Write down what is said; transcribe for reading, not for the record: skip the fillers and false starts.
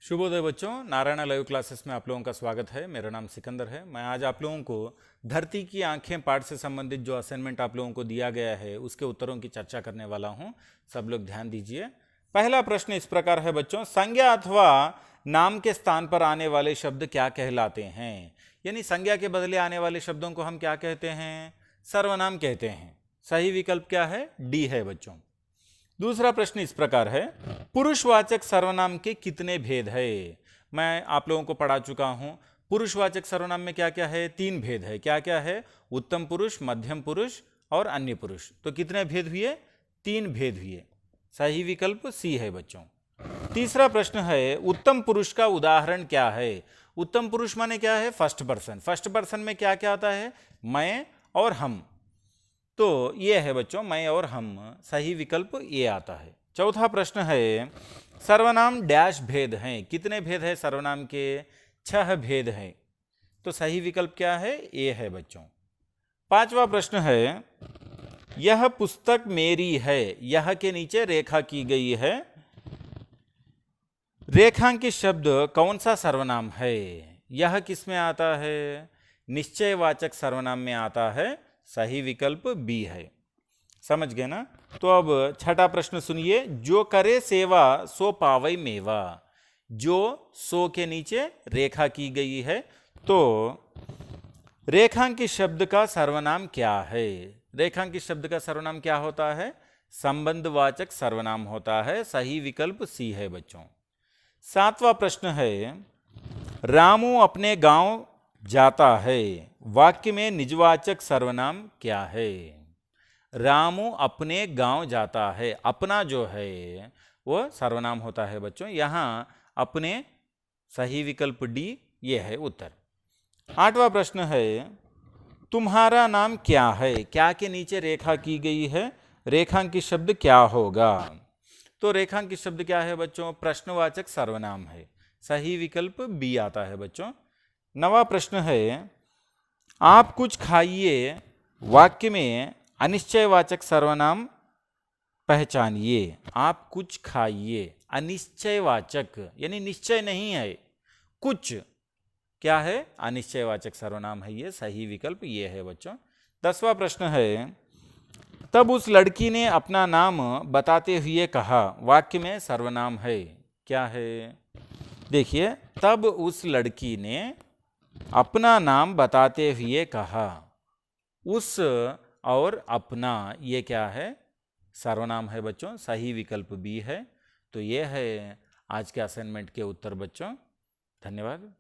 शुभोदय बच्चों, Narayana live classes में आप लोगों का स्वागत है। मेरा नाम सिकंदर है। मैं आज आप लोगों को धरती की आंखें पाठ से संबंधित जो असाइनमेंट आप लोगों को दिया गया है उसके उत्तरों की चर्चा करने वाला हूं। सब लोग ध्यान दीजिए। पहला प्रश्न इस प्रकार है बच्चों, संज्ञा अथवा नाम के स्थान पर आने वाले शब्द क्या कहलाते हैं? यानी संज्ञा के बदले आने वाले शब्दों को हम क्या कहते हैं? सर्वनाम कहते हैं। सही विकल्प क्या है? डी है बच्चों। दूसरा प्रश्न इस प्रकार है, पुरुषवाचक सर्वनाम के कितने भेद है? मैं आप लोगों को पढ़ा चुका हूं। पुरुषवाचक सर्वनाम में क्या क्या है? 3 भेद है। क्या क्या है? उत्तम पुरुष, मध्यम पुरुष और अन्य पुरुष। तो कितने भेद हुए? 3 भेद हुए। सही विकल्प सी है बच्चों। तीसरा प्रश्न है, उत्तम पुरुष का उदाहरण क्या है? उत्तम पुरुष माने क्या है? First person. फर्स्ट पर्सन में क्या क्या आता है? मैं और हम। तो ये है बच्चों, मैं और हम। सही विकल्प ये आता है। चौथा प्रश्न है, सर्वनाम डैश भेद हैं। कितने भेद है सर्वनाम के? 6 भेद हैं। तो सही विकल्प क्या है? ए है बच्चों। पांचवा प्रश्न है, यह पुस्तक मेरी है। यह के नीचे रेखा की गई है। रेखांकित शब्द कौन सा सर्वनाम है? यह किस में आता है? निश्चयवाचक सर्वनाम में आता है। सही विकल्प बी है। समझ गए ना? तो अब छठा प्रश्न सुनिए, जो करे सेवा सो पावई मेवा। जो सो के नीचे रेखा की गई है। तो रेखांकित शब्द का सर्वनाम क्या है? रेखांकित शब्द का सर्वनाम क्या होता है? संबंधवाचक सर्वनाम होता है। सही विकल्प सी है बच्चों। सातवां प्रश्न है, रामू अपने गांव जाता है। वाक्य में निजवाचक सर्वनाम क्या है? रामू अपने गांव जाता है। अपना जो है वो सर्वनाम होता है बच्चों। यहां अपने सही विकल्प डी ये है उत्तर। आठवां प्रश्न है, तुम्हारा नाम क्या है? क्या के नीचे रेखा की गई है। रेखांकित शब्द क्या होगा? तो रेखांकित शब्द क्या है बच्चों? प्रश्नवाचक सर्वनाम है। सही विकल्प बी आता है बच्चों। नवा प्रश्न है, आप कुछ खाइए। वाक्य में अनिश्चयवाचक सर्वनाम पहचानिए। आप कुछ खाइए, अनिश्चयवाचक यानी निश्चय नहीं है। कुछ क्या है? अनिश्चयवाचक सर्वनाम है। ये सही विकल्प ये है बच्चों। 10वां प्रश्न है, तब उस लड़की ने अपना नाम बताते हुए कहा। वाक्य में सर्वनाम है। क्या है? देखिए, तब उस लड़की ने अपना नाम बताते हुए कहा। उस और अपना ये क्या है? सर्वनाम है बच्चों। सही विकल्प बी है। तो ये है आज के असाइनमेंट के उत्तर बच्चों। धन्यवाद।